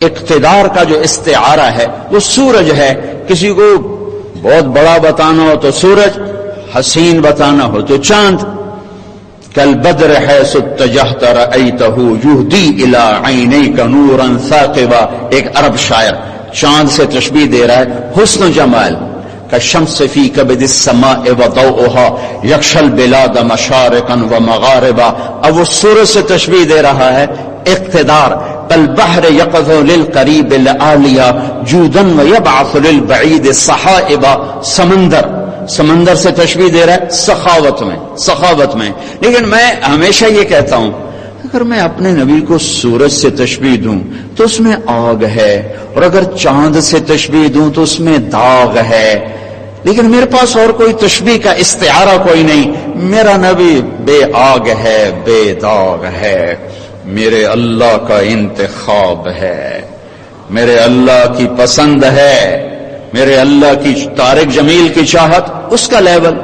اقتدار کا جو استعارہ ہے وہ سورج ہے. کسی کو بہت بڑا بتانا ہو تو سورج، حسین بتانا ہو تو چاند. کل بدر حیث اتجہت رأیتہ یہدی الی عینیک نورا ثاقبا. ایک عرب شاعر چاند سے تشبیہ دے رہا ہے حسن و جمال. کالشمس فی کبد السماء وضوءها یغشی البلاد مشارقا ومغاربا. اب وہ سورج سے تشبیہ دے رہا ہے اقتدار. کالبحر یقظ للقریب العالیہ جودا ویبعث للبعید صحائبا. سمندر سے تشبیہ دے رہا ہے سخاوت میں. لیکن میں ہمیشہ یہ کہتا ہوں اگر میں اپنے نبی کو سورج سے تشبیہ دوں تو اس میں آگ ہے، اور اگر چاند سے تشبیہ دوں تو اس میں داغ ہے. لیکن میرے پاس اور کوئی تشبیہ کا استعارہ کوئی نہیں. میرا نبی بے آگ ہے، بے داغ ہے، میرے اللہ کا انتخاب ہے، میرے اللہ کی پسند ہے، میرے اللہ کی طارق جمیل کی چاہت اس کا لیول،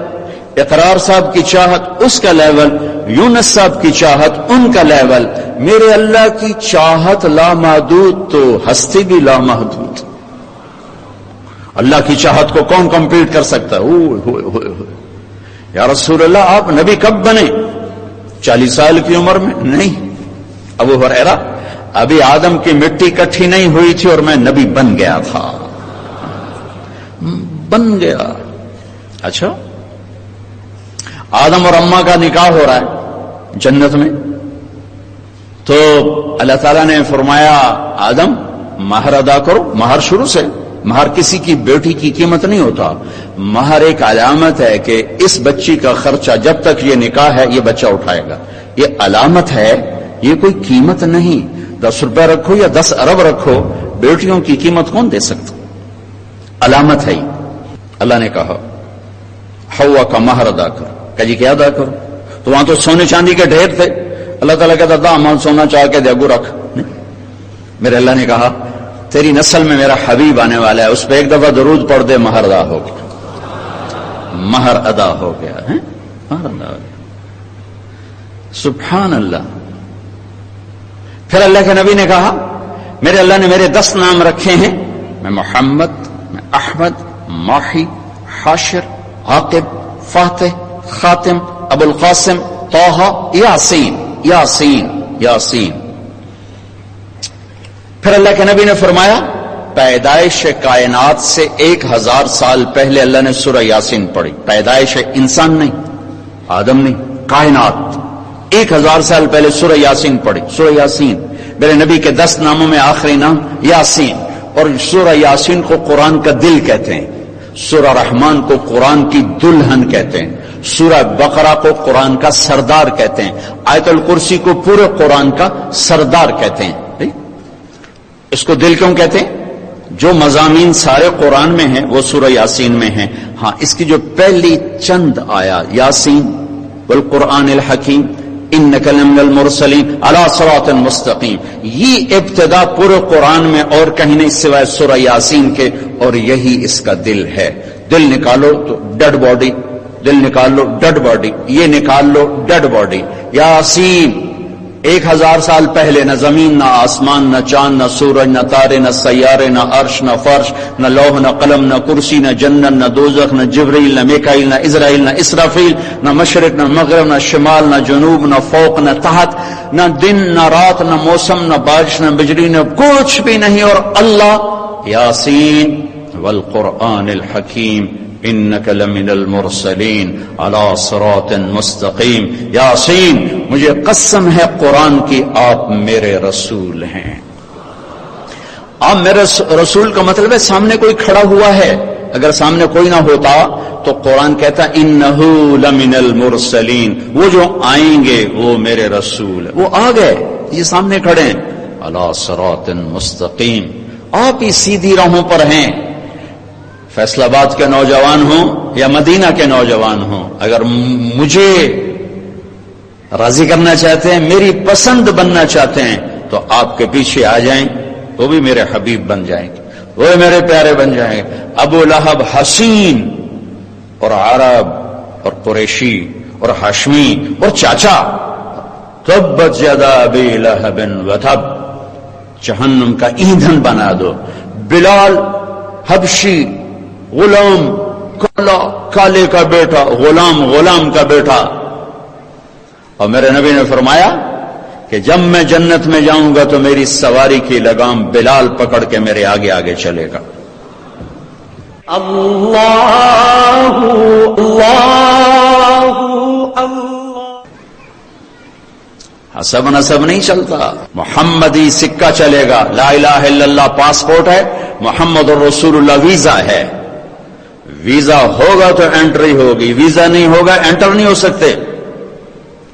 اقرار صاحب کی چاہت اس کا لیول، یونس صاحب کی چاہت ان کا لیول. میرے اللہ کی چاہت لامحدود تو ہستی بھی لامحدود. اللہ کی چاہت کو کون کمپلیٹ کر سکتا ہے؟ یا رسول اللہ آپ نبی کب بنے؟ 40 سال کی عمر میں؟ نہیں. ابو ہریرہ ابھی آدم کی مٹی اکٹھی نہیں ہوئی تھی اور میں نبی بن گیا تھا. اچھا، آدم اور اماں کا نکاح ہو رہا ہے جنت میں، تو اللہ تعالیٰ نے فرمایا آدم مہر ادا کرو. مہر شروع سے، مہر کسی کی بیٹی کی قیمت نہیں ہوتا. مہر ایک علامت ہے کہ اس بچی کا خرچہ جب تک یہ نکاح ہے یہ بچہ اٹھائے گا. یہ علامت ہے، یہ کوئی قیمت نہیں. 10 روپے رکھو یا 10 ارب رکھو، بیٹیوں کی قیمت کون دے سکتا؟ علامت ہے. اللہ نے کہا حوا کا مہر ادا کرو. کہ جی کیا ادا کرو؟ تو وہاں تو سونے چاندی کے ڈھیر تھے. اللہ تعالیٰ کہتا تھا امان سونا چاہ کے دیگو رکھ. میرے اللہ نے کہا تیری نسل میں میرا حبیب آنے والا ہے، اس پہ ایک دفعہ درود پڑھ دے، مہر ادا ہو گیا. مہر ادا ہو گیا ہے، مہر ادا ہو گیا. سبحان اللہ. پھر اللہ کے نبی نے کہا میرے اللہ نے میرے 10 نام رکھے ہیں، میں محمد، میں احمد، ماحی، حاشر، عاقب، فاتح، خاتم، ابو القاسم، طہ، یاسین. پھر اللہ کے نبی نے فرمایا پیدائش کائنات سے 1000 سال پہلے اللہ نے سورہ یاسین پڑھی. پیدائش انسان نہیں، آدم نہیں، کائنات 1000 سال پہلے سورہ یاسین پڑھی. سورہ یاسین میرے نبی کے 10 ناموں میں آخری نام یاسین. اور سورہ یاسین کو قرآن کا دل کہتے ہیں، سورہ رحمان کو قرآن کی دلہن کہتے ہیں، سورہ بقرہ کو قرآن کا سردار کہتے ہیں، آیت الکرسی کو پورے قرآن کا سردار کہتے ہیں. اس کو دل کیوں کہتے ہیں؟ جو مضامین سارے قرآن میں ہیں وہ سورہ یاسین میں ہیں. ہاں، اس کی جو پہلی چند آیات یاسین والقرآن الحکیم انک لمن المرسلین علی صراط مستقیم، یہ ابتدا پورے قرآن میں اور کہیں نہیں سوائے سورہ یاسین کے، اور یہی اس کا دل ہے. دل نکالو تو ڈیڈ باڈی، دل نکال لو ڈیڈ باڈی، یہ نکال لو ڈیڈ باڈی. یاسین 1000 سال پہلے نہ زمین، نہ آسمان، نہ چاند، نہ سورج، نہ تارے، نہ سیارے، نہ عرش، نہ فرش، نہ لوح، نہ قلم، نہ کرسی، نہ جنت، نہ دوزخ، نہ جبریل، نہ میکائیل، نہ اسرائیل، نہ اسرافیل، نہ مشرق، نہ مغرب، نہ شمال، نہ جنوب، نہ فوق، نہ تحت، نہ دن، نہ رات، نہ موسم، نہ بارش، نہ بجلی، نہ کچھ بھی نہیں. اور اللہ یاسین والقرآن الحکیم انک لمن المرسلین علی صراط مستقیم. یاسین مجھے قسم ہے قرآن کی آپ میرے رسول ہیں. آپ میرے رسول کا مطلب ہے سامنے کوئی کھڑا ہوا ہے. اگر سامنے کوئی نہ ہوتا تو قرآن کہتا انہ لمن المرسلین، وہ جو آئیں گے وہ میرے رسول ہیں. وہ آ گئے، یہ سامنے کھڑے ہیں. علی صراط مستقیم، آپ ہی سیدھی راہوں پر ہیں. فیصل آباد کے نوجوان ہوں یا مدینہ کے نوجوان ہوں، اگر مجھے راضی کرنا چاہتے ہیں، میری پسند بننا چاہتے ہیں، تو آپ کے پیچھے آ جائیں، وہ بھی میرے حبیب بن جائیں گے، وہ میرے پیارے بن جائیں گے. ابو لہب حسین اور عرب اور قریشی اور ہاشمی اور چاچا، تبت یدا ابی لہب وتب، جہنم کا ایندھن بنا دو. بلال حبشی غلام، کالے کا بیٹا، غلام کا بیٹا. اور میرے نبی نے فرمایا کہ جب میں جنت میں جاؤں گا تو میری سواری کی لگام بلال پکڑ کے میرے آگے آگے چلے گا. اللہ اللہ اللہ. حسب نسب نہیں چلتا، محمدی سکہ چلے گا. لا الہ الا اللہ پاسپورٹ ہے، محمد الرسول اللہ ویزا ہے. ویزا ہوگا تو انٹری ہوگی، ویزا نہیں ہوگا انٹر نہیں ہو سکتے.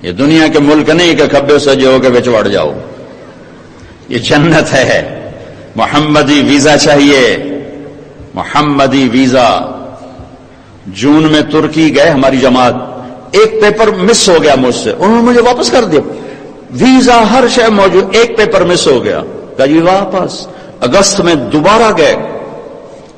یہ دنیا کے ملک نہیں کہ کھبے سجے ہو کے بچوڑ جاؤ. یہ جنت ہے. محمدی ویزا چاہیے، محمدی ویزا. جون میں ترکی گئے ہماری جماعت، ایک پیپر مس ہو گیا مجھ سے، انہوں نے مجھے واپس کر دیا. ویزا ہر شے موجود، ایک پیپر مس ہو گیا، کہا جی واپس. اگست میں دوبارہ گئے،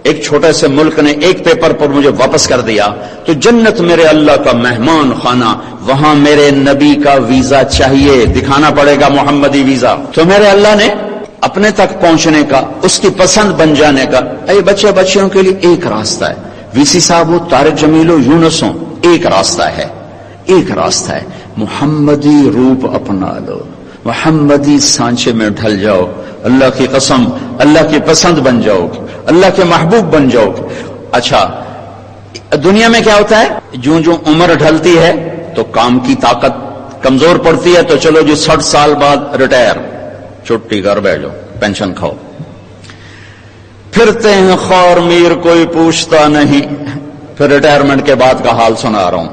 ایک چھوٹے سے ملک نے ایک پیپر پر مجھے واپس کر دیا. تو جنت میرے اللہ کا مہمان خانہ، وہاں میرے نبی کا ویزا چاہیے، دکھانا پڑے گا محمدی ویزا. تو میرے اللہ نے اپنے تک پہنچنے کا، اس کی پسند بن جانے کا، اے بچیوں کے لیے ایک راستہ ہے. وی سی صاحب ہو، طارق جمیل ہو، یونس ہو، ایک راستہ ہے، ایک راستہ ہے. محمدی روپ اپنا لو، محمدی سانچے میں ڈھل جاؤ. اللہ کی قسم اللہ کی پسند بن جاؤ گے، اللہ کے محبوب بن جاؤ گے. اچھا دنیا میں کیا ہوتا ہے، جو عمر ڈھلتی ہے تو کام کی طاقت کمزور پڑتی ہے، تو چلو جی 60 سال بعد ریٹائر، چھٹی کر بیٹھو، پینشن کھاؤ. پھرتے ہیں خور میر، کوئی پوچھتا نہیں. پھر ریٹائرمنٹ کے بعد کا حال سنا رہا ہوں.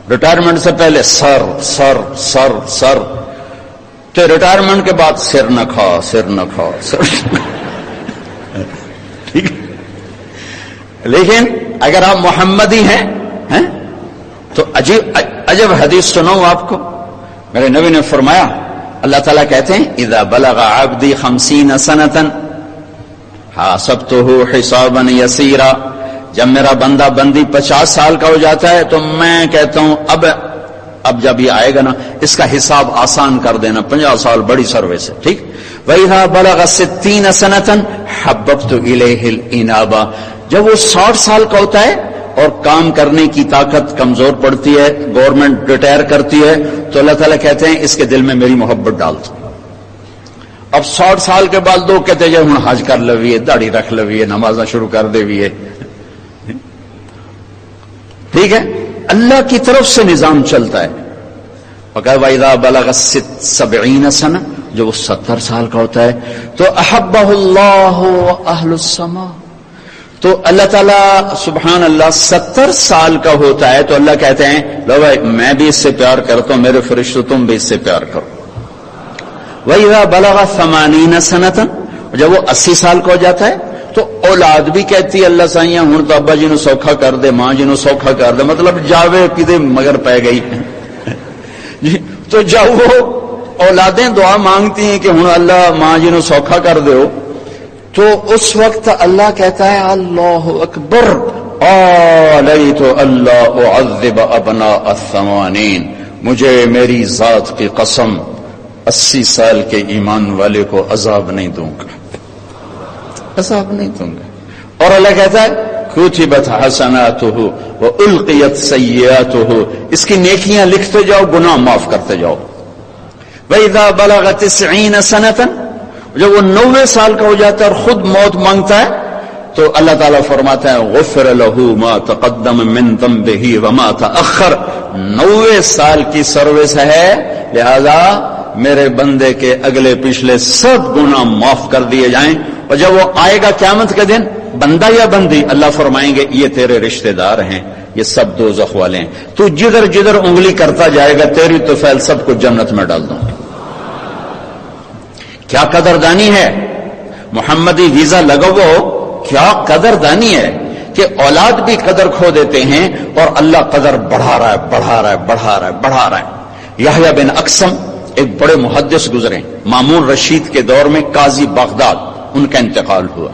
ریٹائرمنٹ سے پہلے سر سر سر سر، تو ریٹائرمنٹ کے بعد سر نہ کھا سر نہ کھا سر. ٹھیک ہے، لیکن اگر آپ محمدی ہیں تو عجب حدیث سناؤں آپ کو. میرے نبی نے فرمایا، اللہ تعالیٰ کہتے ہیں اذا بلغ عبدی 50 سنة حاسبته حسابا یسیرا. جب میرا بندہ بندی 50 سال کا ہو جاتا ہے تو میں کہتا ہوں اب جب یہ آئے گا نا، اس کا حساب آسان کر دینا. 50 سال بڑی سروس ہے، ٹھیک. وَإِذَا بَلَغَ 60 سَنَةً حَبَّبْتُ إِلَيْهِ الْإِنَابَةَ. جب وہ 60 سال کا ہوتا ہے اور کام کرنے کی طاقت کمزور پڑتی ہے، گورنمنٹ ریٹائر کرتی ہے، تو اللہ تعالیٰ کہتے ہیں اس کے دل میں میری محبت ڈال دو. اب 60 سال کے بعد لوگ کہتے ہیں ہوں حج کر لویے، داڑھی رکھ لویے، نمازاں شروع کر دیویے. ٹھیک ہے، اللہ کی طرف سے نظام چلتا ہے. وَإِذَا بَلَغَ 70 سَنَةً، جو وہ 70 سال کا ہوتا ہے تو أَحَبَّهُ اللَّهُ وَأَهْلُ السَّمَاءِ. تو اللہ تعالیٰ سبحان اللہ 70 سال کا ہوتا ہے تو اللہ کہتے ہیں لو بھائی میں بھی اس سے پیار کرتا ہوں، میرے فرشتوں تم بھی اس سے پیار کرو. وَإِذَا بَلَغَ 80 سَنَةً، جب وہ 80 سال کا ہو جاتا ہے تو اولاد بھی کہتی ہے اللہ سائیاں ہوں تو ابا جی نو سوکھا کر دے، ماں جی نو سوکھا کر دے، مطلب جاوے پیدے مگر پہ گئی. تو جب وہ اولادیں دعا مانگتی ہیں کہ ہوں اللہ ماں جی نو سوکھا کر دو، تو اس وقت اللہ کہتا ہے اللہ اکبر آلیت اللہ اعذب ابناء الثمانین. مجھے میری ذات کی قسم 80 سال کے ایمان والے کو عذاب نہیں دوں گا، عذاب نہیں دوں گا. اور اللہ کہتا ہے کتبت حسناتہ والقیت سیئاتہ، اس کی نیکیاں لکھتے جاؤ، گناہ معاف کرتے جاؤ. وَإِذَا بَلَغَ 90 سَنَةً، جب وہ 90 سال کا ہو جاتا ہے اور خود موت مانگتا ہے تو اللہ تعالیٰ فرماتا ہے غفر لہ ما تقدم من ذنبہ وما تأخر. 90 سال کی سروس ہے، لہذا میرے بندے کے اگلے پچھلے سب گناہ معاف کر دیے جائیں. اور جب وہ آئے گا قیامت کے دن، بندہ یا بندی، اللہ فرمائیں گے یہ تیرے رشتہ دار ہیں، یہ سب دوزخ والے ہیں، تو جدھر جدھر انگلی کرتا جائے گا تیری تو فیل سب کو جنت میں ڈال دوں. کیا قدردانی ہے، محمدی ویزا لگو، کیا قدردانی ہے کہ اولاد بھی قدر کھو دیتے ہیں اور اللہ قدر بڑھا رہا ہے بڑھا رہا ہے بڑھا رہا ہے بڑھا رہا ہے. یحییٰ بن اقسم ایک بڑے محدث گزرے، مامون رشید کے دور میں قاضی بغداد، ان کا انتقال ہوا.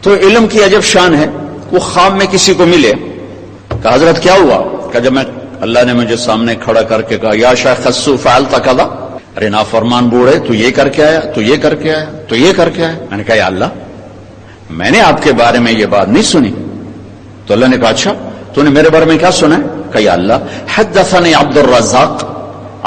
تو علم کی عجب شان ہے، وہ خواب میں کسی کو ملے، کہا حضرت کیا ہوا؟ کہ جب میں اللہ نے مجھے سامنے کھڑا کر کے کہا یا شیخ خصو فعلت کذا، ارے نافرمان بوڑھے، تو یہ کر کے آیا، تو یہ کر کے آیا، تو یہ کر کے آیا. میں نے کہا یا اللہ، میں نے آپ کے بارے میں یہ بات نہیں سنی. تو اللہ نے کہا اچھا تو نے میرے بارے میں کیا سنا ہے؟ کہا یا اللہ حدثني عبد الرزاق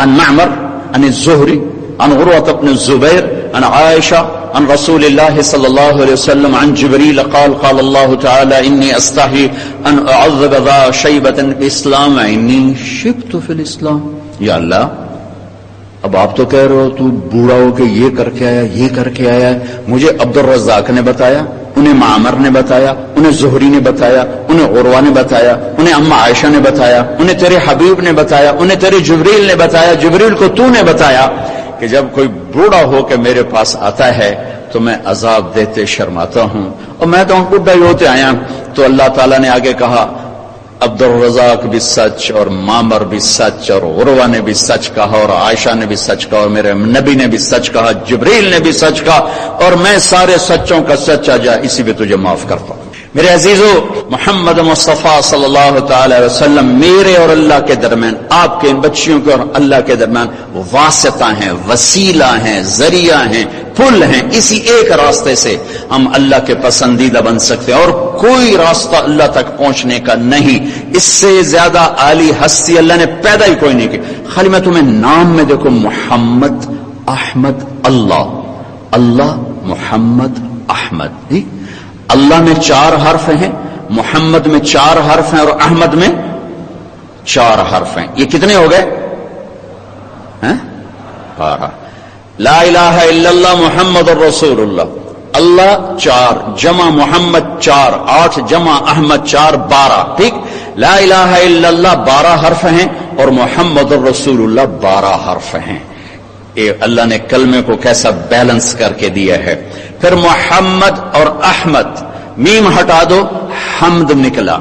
عن معمر عن الزهري عن عروة بن الزبير عن عائشة عن رسول الله صلى الله عليه وسلم عن جبريل قال قال الله تعالى إني أستحي أن أعذب ذا شيبة الإسلام إني شبت في الإسلام. یا اللہ اب آپ تو کہہ رہے ہو تو بوڑھا ہو کہ یہ کر کے آیا، یہ کر کے آیا. مجھے عبد الرزاق نے بتایا، انہیں معمر نے بتایا، انہیں زہری نے بتایا، انہیں عروہ نے بتایا، انہیں اما عائشہ نے بتایا، انہیں تیرے حبیب نے بتایا، انہیں تیرے جبریل نے بتایا، جبریل کو تو نے بتایا کہ جب کوئی بوڑھا ہو کے میرے پاس آتا ہے تو میں عذاب دیتے شرماتا ہوں. اور میں تو بوڑھا ہی ہوتے آیا. تو اللہ تعالیٰ نے آگے کہا عبد الرزاق بھی سچ اور معمر بھی سچ اور عروہ نے بھی سچ کہا اور عائشہ نے بھی سچ کہا اور میرے نبی نے بھی سچ کہا، جبریل نے بھی سچ کہا، اور میں سارے سچوں کا سچا جا اسی پہ تجھے معاف کرتا ہوں. میرے عزیزو، محمد مصطفیٰ صلی اللہ تعالی وسلم میرے اور اللہ کے درمیان، آپ کے ان بچیوں کے اور اللہ کے درمیان واسطہ ہیں، وسیلہ ہیں، ذریعہ ہیں، پل ہیں. اسی ایک راستے سے ہم اللہ کے پسندیدہ بن سکتے ہیں اور کوئی راستہ اللہ تک پہنچنے کا نہیں. اس سے زیادہ عالی ہستی اللہ نے پیدا ہی کوئی نہیں کی. خالی میں تمہیں نام میں دیکھو، محمد، احمد، اللہ، اللہ، محمد، احمد. اللہ میں 4 حرف ہیں، محمد میں 4 حرف ہیں اور احمد میں 4 حرف ہیں. یہ کتنے ہو گئے؟ 12. لا الہ الا اللہ محمد الرسول اللہ. اللہ 4 جمع محمد 4 8 جمع احمد 4 12. ٹھیک. لا الہ الا اللہ 12 حرف ہیں اور محمد الرسول اللہ 12 حرف ہیں. اللہ نے کلمے کو کیسا بیلنس کر کے دیا ہے. پھر محمد اور احمد، میم ہٹا دو حمد نکلا،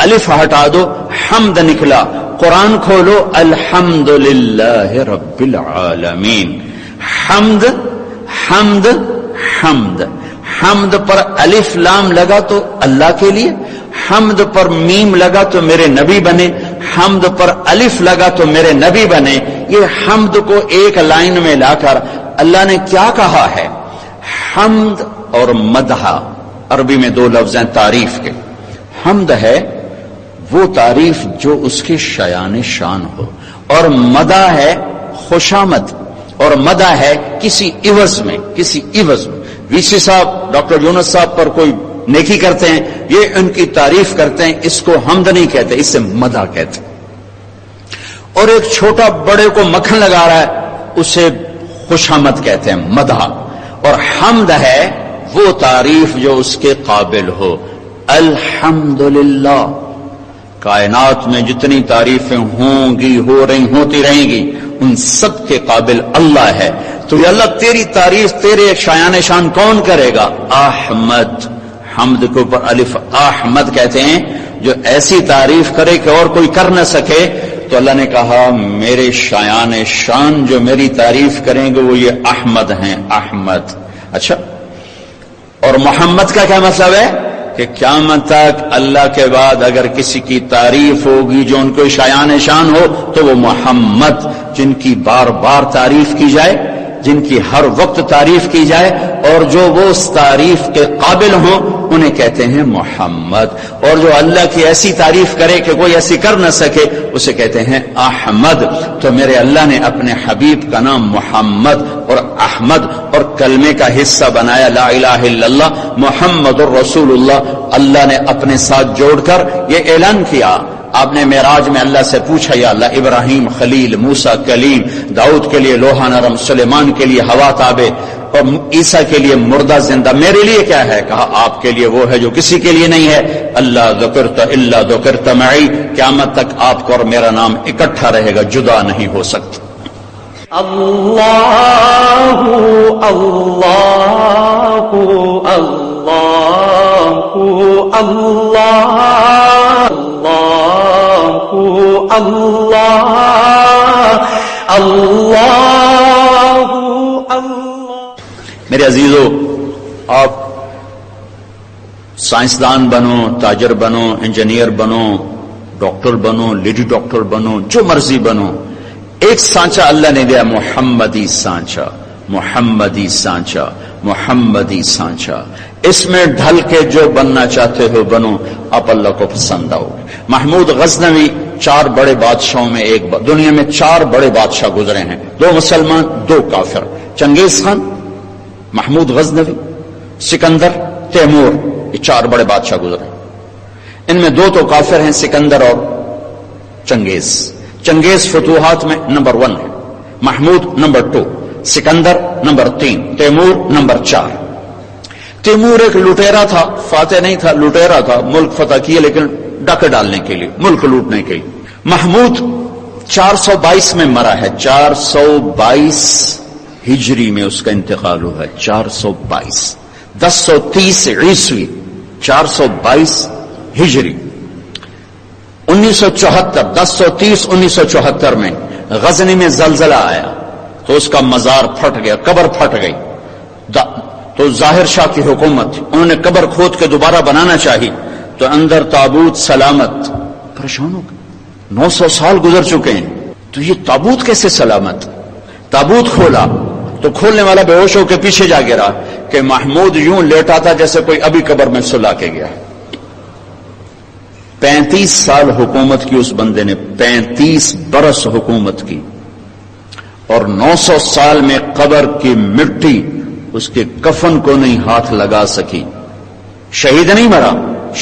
الف ہٹا دو حمد نکلا. قرآن کھولو الحمدللہ رب العالمین. حمد حمد حمد. حمد پر الف لام لگا تو اللہ کے لیے، حمد پر میم لگا تو میرے نبی بنے، حمد پر الف لگا تو میرے نبی بنے. یہ حمد کو ایک لائن میں لا کر اللہ نے کیا کہا ہے؟ حمد اور مدح، عربی میں 2 لفظ ہیں تعریف کے. حمد ہے وہ تعریف جو اس کے شایان شان ہو، اور مدح ہے خوشامد، اور مدح ہے کسی عوض میں، کسی عوض میں. وی سی صاحب، ڈاکٹر یونس صاحب پر کوئی نیکی کرتے ہیں، یہ ان کی تعریف کرتے ہیں، اس کو حمد نہیں کہتے، اس سے مدح کہتے ہیں. اور ایک چھوٹا بڑے کو مکھن لگا رہا ہے، اسے خوشامد کہتے ہیں، مدح. اور حمد ہے وہ تعریف جو اس کے قابل ہو. الحمدللہ. کائنات میں جتنی تعریفیں ہوں گی، ہو رہی، ہوتی رہیں گی، ان سب کے قابل اللہ ہے. تو یا اللہ تیری تعریف، تیرے شایان شان کون کرے گا؟ احمد. حمد کے اوپر الف احمد کہتے ہیں، جو ایسی تعریف کرے کہ اور کوئی کر نہ سکے. تو اللہ نے کہا میرے شایان شان جو میری تعریف کریں گے وہ یہ احمد ہیں، احمد. اچھا، اور محمد کا کیا مطلب ہے؟ کہ قیامت تک اللہ کے بعد اگر کسی کی تعریف ہوگی جو ان کو شایان شان ہو تو وہ محمد، جن کی بار بار تعریف کی جائے، جن کی ہر وقت تعریف کی جائے، اور جو وہ اس تعریف کے قابل ہوں انہیں کہتے ہیں محمد. اور جو اللہ کی ایسی تعریف کرے کہ کوئی ایسی کر نہ سکے اسے کہتے ہیں احمد. تو میرے اللہ نے اپنے حبیب کا نام محمد اور احمد اور کلمے کا حصہ بنایا لا الہ الا اللہ محمد الرسول اللہ. اللہ نے اپنے ساتھ جوڑ کر یہ اعلان کیا. آپ نے معراج میں اللہ سے پوچھا یا اللہ ابراہیم خلیل، موسیٰ کلیم، داؤد کے لیے لوہا نرم، سلیمان کے لیے ہوا تابع اور عیسیٰ کے لیے مردہ زندہ، میرے لیے کیا ہے؟ کہا آپ کے لیے وہ ہے جو کسی کے لیے نہیں ہے. اللہ ذکرت الا ذکرت معی. قیامت تک آپ کو اور میرا نام اکٹھا رہے گا، جدا نہیں ہو سکتا. اللہ اللہ اللہ اللہ اللہ اللہ اللہ. میرے عزیزو، آپ سائنسدان بنو، تاجر بنو، انجینئر بنو، ڈاکٹر بنو، لیڈی ڈاکٹر بنو، جو مرضی بنو، ایک سانچہ اللہ نے دیا، محمدی سانچہ، محمدی سانچہ، محمدی سانچہ، اس میں ڈھل کے جو بننا چاہتے ہو بنو، آپ اللہ کو پسند آؤ۔ محمود غزنوی 4 بڑے بادشاہوں میں ایک دنیا میں 4 بڑے بادشاہ گزرے ہیں، 2 مسلمان 2 کافر، چنگیز خان، محمود غزنوی، سکندر، تیمور، یہ 4 بڑے بادشاہ گزرے، ان میں 2 تو کافر ہیں، سکندر اور چنگیز۔ چنگیز فتوحات میں نمبر 1 ہے، Mahmud number 2، Sikandar number 3، Taimur number 4۔ Taimur ایک لٹیرا تھا، فاتح نہیں تھا، لٹیرا تھا، ملک فتح کیے لیکن ڈاکے ڈالنے کے لیے، ملک لوٹنے کے لیے۔ محمود 422 میں مرا ہے، 422 ہجری میں اس کا انتقال ہوا ہے، 422، 1030 عیسوی، 422 ہجری، 1974، 1030 1974 میں غزنی میں زلزلہ آیا تو اس کا مزار پھٹ گیا، قبر پھٹ گئی، تو ظاہر شاہ کی حکومت تھی، انہوں نے قبر کھود کے دوبارہ بنانا چاہی تو اندر تابوت سلامت، پریشان ہو گئے، 900 سال گزر چکے ہیں تو یہ تابوت کیسے سلامت؟ تابوت کھولا تو کھولنے والا بے ہوش ہو کے پیچھے جا گرا کہ محمود یوں لیٹا تھا جیسے کوئی ابھی قبر میں سلا کے گیا۔ 35 سال حکومت کی اس بندے نے، 35 برس حکومت کی، اور 900 سال میں قبر کی مٹی اس کے کفن کو نہیں ہاتھ لگا سکی۔ شہید نہیں مرا،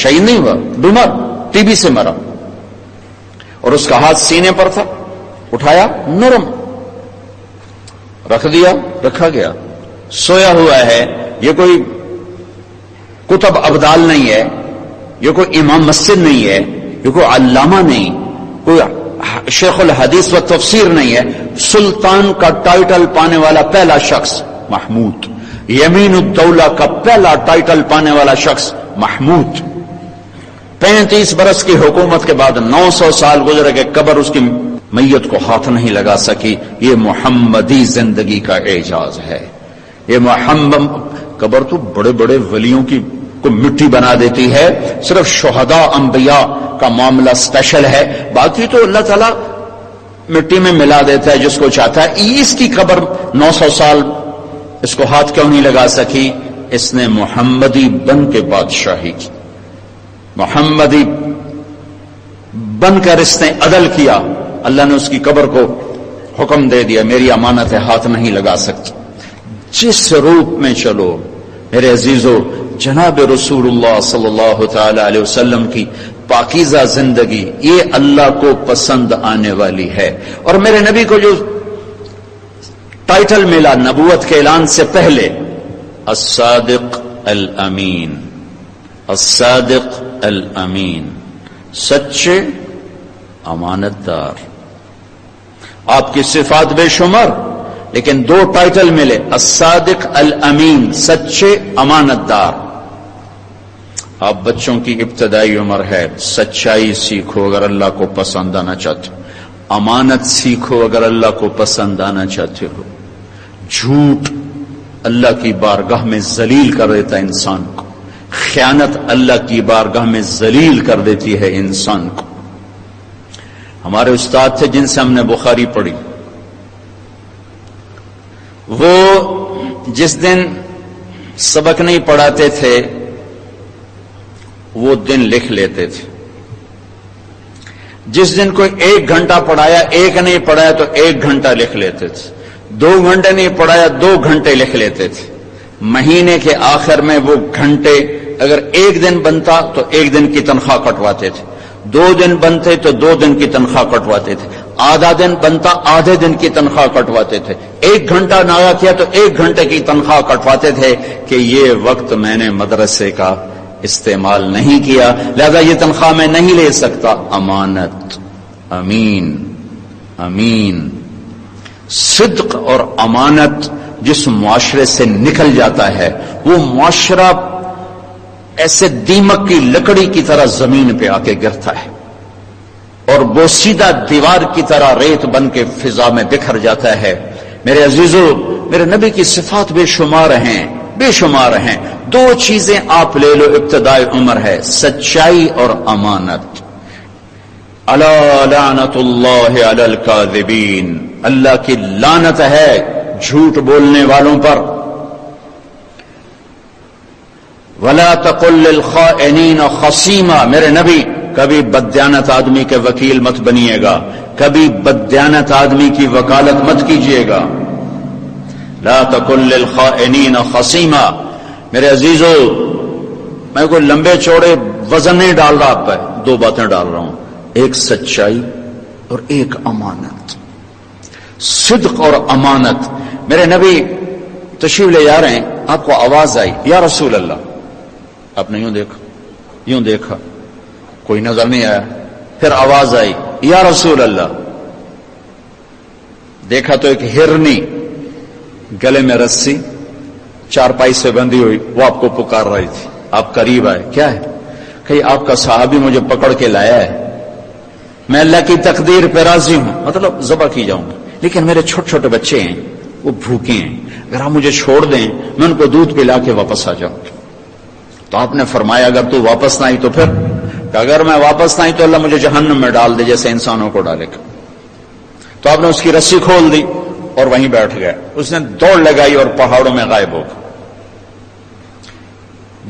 شہید نہیں ہوا، بیمار ٹی بی سے مرا، اور اس کا ہاتھ سینے پر تھا، اٹھایا نرم رکھ دیا، رکھا گیا، سویا ہوا ہے۔ یہ کوئی کتب ابدال نہیں ہے، یہ کوئی امام مسجد نہیں ہے، یہ کوئی علامہ نہیں، کوئی شیخ الحدیث و تفسیر نہیں ہے، سلطان کا ٹائٹل پانے والا پہلا شخص محمود، یمین الدولہ کا پہلا ٹائٹل پانے والا شخص محمود۔ 35 برس کی حکومت کے بعد 900 سال گزرے کہ قبر اس کی میت کو ہاتھ نہیں لگا سکی۔ یہ محمدی زندگی کا اعجاز ہے۔ یہ محمد قبر تو بڑے بڑے ولیوں کی کو مٹی بنا دیتی ہے، صرف شہداء انبیاء کا معاملہ سپیشل ہے، باقی تو اللہ تعالیٰ مٹی میں ملا دیتا ہے جس کو چاہتا ہے۔ اس کی قبر 900 سال اس کو ہاتھ کیوں نہیں لگا سکی؟ اس نے محمدی بن کے بادشاہی کی، محمدی بن کر اس نے عدل کیا، اللہ نے اس کی قبر کو حکم دے دیا میری امانت ہے، ہاتھ نہیں لگا سکتی۔ جس روپ میں چلو میرے عزیزو، جناب رسول اللہ صلی اللہ تعالی علیہ وسلم کی پاکیزہ زندگی یہ اللہ کو پسند آنے والی ہے۔ اور میرے نبی کو جو ٹائٹل ملا نبوت کے اعلان سے پہلے، الصادق الامین، الصادق الامین، سچے امانت دار۔ آپ کی صفات بے شمار، لیکن 2 ٹائٹل ملے، الصادق الامین، سچے امانت دار۔ آپ بچوں کی ابتدائی عمر ہے، سچائی سیکھو اگر اللہ کو پسند آنا چاہتے ہو، امانت سیکھو اگر اللہ کو پسند آنا چاہتے ہو۔ جھوٹ اللہ کی بارگاہ میں ذلیل کر دیتا ہے انسان کو، خیانت اللہ کی بارگاہ میں ذلیل کر دیتی ہے انسان کو۔ ہمارے استاد تھے جن سے ہم نے بخاری پڑھی، وہ جس دن سبق نہیں پڑھاتے تھے وہ دن لکھ لیتے تھے، جس دن کوئی 1 گھنٹہ پڑھایا، 1 نہیں پڑھایا تو 1 گھنٹہ لکھ لیتے تھے، 2 گھنٹے نہیں پڑھایا 2 گھنٹے لکھ لیتے تھے۔ مہینے کے آخر میں وہ گھنٹے اگر 1 دن بنتا تو 1 دن کی تنخواہ کٹواتے تھے، 2 دن بنتے تو 2 دن کی تنخواہ کٹواتے تھے، آدھا دن بنتا آدھے دن کی تنخواہ کٹواتے تھے، 1 گھنٹہ ناغا کیا تو 1 گھنٹے کی تنخواہ کٹواتے تھے کہ یہ وقت میں نے مدرسے کا استعمال نہیں کیا، لہذا یہ تنخواہ میں نہیں لے سکتا۔ امانت، امین، امین، صدق اور امانت جس معاشرے سے نکل جاتا ہے وہ معاشرہ ایسے دیمک کی لکڑی کی طرح زمین پہ آ کے گرتا ہے اور بوسیدہ دیوار کی طرح ریت بن کے فضا میں بکھر جاتا ہے۔ میرے عزیزو، میرے نبی کی صفات بے شمار ہیں، بے شمار ہیں۔ 2 چیزیں آپ لے لو، ابتدائی عمر ہے، سچائی اور امانت۔ الا لعنت اللہ علی الکاذبین، اللہ کی لعنت ہے جھوٹ بولنے والوں پر. ولا تقل للخائنین خصیما، میرے نبی کبھی بددیانت آدمی کے وکیل مت بنیے گا، کبھی بددیانت آدمی کی وکالت مت کیجیے گا. لا تقل للخائنین خصیما. میرے عزیزو، میں کوئی لمبے چوڑے وزن نہیں ڈال رہا آپ پہ، دو باتیں ڈال رہا ہوں، ایک سچائی اور ایک امانت. صدق اور امانت. میرے نبی تشریف لے جا رہے ہیں، آپ کو آواز آئی یا رسول اللہ، آپ نے یوں دیکھا کوئی نظر نہیں آیا. پھر آواز آئی یا رسول اللہ، دیکھا تو ایک ہرنی گلے میں رسی چارپائی سے بندھی ہوئی، وہ آپ کو پکار رہی تھی. آپ قریب آئے، کیا ہے؟ کہ آپ کا صحابی مجھے پکڑ کے لایا ہے، میں اللہ کی تقدیر پہ راضی ہوں، مطلب ذبح کی جاؤں گا، لیکن میرے چھوٹے چھوٹے بچے ہیں، وہ بھوکے ہیں، اگر آپ مجھے چھوڑ دیں میں ان کو دودھ پلا کے واپس آ جاؤں. تو آپ نے فرمایا اگر تو واپس نہ آئی تو پھر، کہ اگر میں واپس نہ آئی تو اللہ مجھے جہنم میں ڈال دے جیسے انسانوں کو ڈالے گا. تو آپ نے اس کی رسی کھول دی اور وہیں بیٹھ گئے. اس نے دوڑ لگائی اور پہاڑوں میں غائب ہو گیا.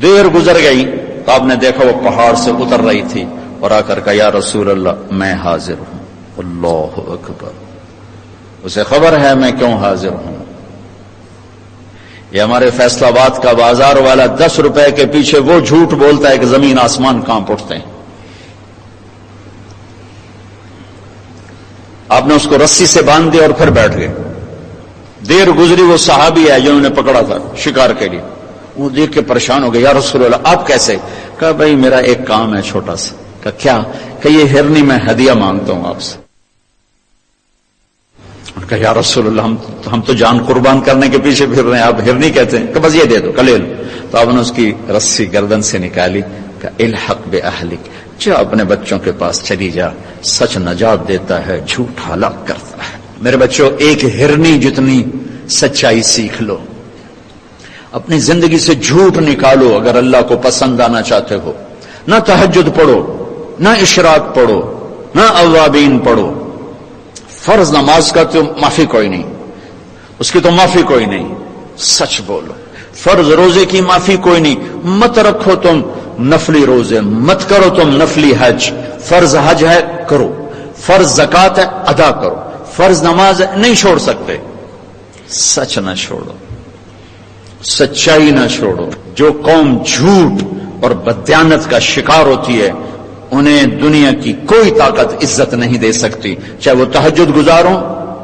دیر گزر گئی تو آپ نے دیکھا وہ پہاڑ سے اتر رہی تھی اور آ کر کہا یا رسول اللہ میں حاضر ہوں. اللہ اکبر. اسے خبر ہے میں کیوں حاضر ہوں. یہ ہمارے فیصل آباد کا بازار والا 10 روپے کے پیچھے وہ جھوٹ بولتا ہے کہ زمین آسمان کانپ اٹھتے ہیں. آپ نے اس کو رسی سے باندھ دیا اور پھر بیٹھ گئے. دیر گزری، وہ صحابی ہے جنہوں نے پکڑا تھا شکار کے لیے، وہ دیکھ کے پریشان ہو گئے، یا رسول اللہ آپ کیسے؟ کہا بھائی میرا ایک کام ہے چھوٹا سا. کہا کیا؟ کہ یہ ہرنی میں ہدیہ مانگتا ہوں آپ سے. کہا یا رسول اللہ ہم تو جان قربان کرنے کے پیچھے پھر رہے ہیں، آپ ہرنی کہتے ہیں. کہ بس یہ دے دو، لے لو. تو آپ نے اس کی رسی گردن سے نکالی. کہ الحق باہلک، جا اپنے بچوں کے پاس چلی جا، سچ نجات دیتا ہے، جھوٹ ہلاک کرتا ہے. میرے بچوں ایک ہرنی جتنی سچائی سیکھ لو، اپنی زندگی سے جھوٹ نکالو اگر اللہ کو پسند آنا چاہتے ہو. نہ تہجد پڑھو، نہ اشراق پڑھو، نہ اوابین پڑھو. فرض نماز کا تو معافی کوئی نہیں، اس کی تو معافی کوئی نہیں، سچ بولو. فرض روزے کی معافی کوئی نہیں، مت رکھو تم نفلی روزے، مت کرو تم نفلی حج. فرض حج ہے کرو، فرض زکات ہے ادا کرو، فرض نماز ہے نہیں چھوڑ سکتے. سچ نہ چھوڑو، سچائی نہ چھوڑو. جو قوم جھوٹ اور بددیانت کا شکار ہوتی ہے انہیں دنیا کی کوئی طاقت عزت نہیں دے سکتی، چاہے وہ تہجد گزار ہوں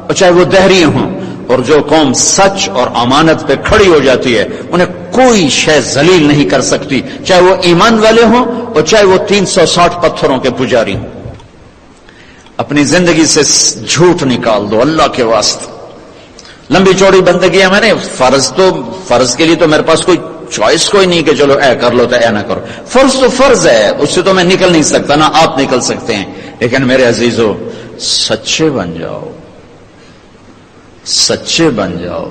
اور چاہے وہ دہری ہوں. اور جو قوم سچ اور امانت پہ کھڑی ہو جاتی ہے انہیں کوئی شے ذلیل نہیں کر سکتی، چاہے وہ ایمان والے ہوں اور چاہے وہ 360 پتھروں کے پجاری ہوں. اپنی زندگی سے جھوٹ نکال دو اللہ کے واسطے. لمبی چوڑی بندگی ہے، میں نے فرض کے لیے تو میرے پاس کوئی چوائس کوئی نہیں کہ چلو اے کر لو تو اے نہ کرو. فرض تو فرض ہے، اس سے تو میں نکل نہیں سکتا، نہ آپ نکل سکتے ہیں. لیکن میرے عزیزو سچے بن جاؤ، سچے بن جاؤ،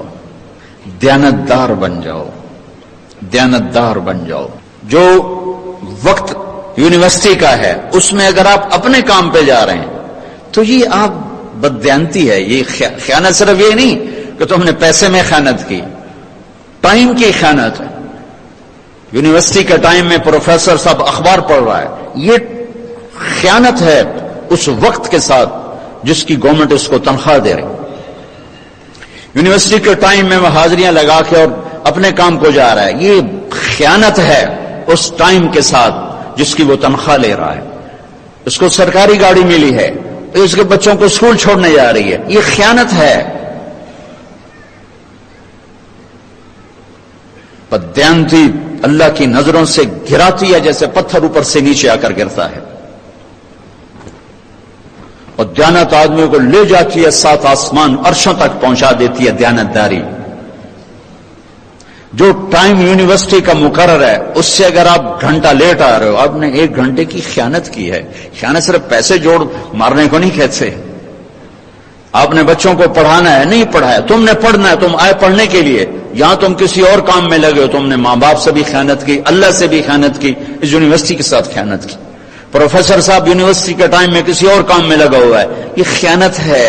دیانتدار بن جاؤ، دیانتدار بن جاؤ. جو وقت یونیورسٹی کا ہے اس میں اگر آپ اپنے کام پہ جا رہے ہیں تو یہ آپ بددیانتی ہے. یہ خیانت صرف یہ نہیں کہ تم نے پیسے میں خیانت کی، ٹائم کی خیانت ہے. یونیورسٹی کے ٹائم میں پروفیسر صاحب اخبار پڑھ رہا ہے، یہ خیانت ہے اس وقت کے ساتھ جس کی گورنمنٹ اس کو تنخواہ دے رہی. یونیورسٹی کے ٹائم میں وہ حاضریاں لگا کے اور اپنے کام کو جا رہا ہے، یہ خیانت ہے اس ٹائم کے ساتھ جس کی وہ تنخواہ لے رہا ہے. اس کو سرکاری گاڑی ملی ہے، اس کے بچوں کو اسکول چھوڑنے جا رہی ہے، یہ خیانت ہے. بددیانتی اللہ کی نظروں سے گراتی ہے جیسے پتھر اوپر سے نیچے آ کر گرتا ہے، اور دیانت آدمیوں کو لے جاتی ہے 7 آسمان عرشوں تک پہنچا دیتی ہے. دیانتداری جو ٹائم یونیورسٹی کا مقرر ہے اس سے اگر آپ گھنٹہ لیٹ آ رہے ہو آپ نے 1 گھنٹے کی خیانت کی ہے. خیانت صرف پیسے جوڑ مارنے کو نہیں کہتے. آپ نے بچوں کو پڑھانا ہے، نہیں پڑھایا، تم نے پڑھنا ہے، تم آئے پڑھنے کے لیے، یہاں تم کسی اور کام میں لگے ہو. تم نے ماں باپ سے بھی خیانت کی، اللہ سے بھی خیانت کی، اس یونیورسٹی کے ساتھ خیانت کی. پروفیسر صاحب یونیورسٹی کے ٹائم میں کسی اور کام میں لگا ہوا ہے. یہ خیانت ہے.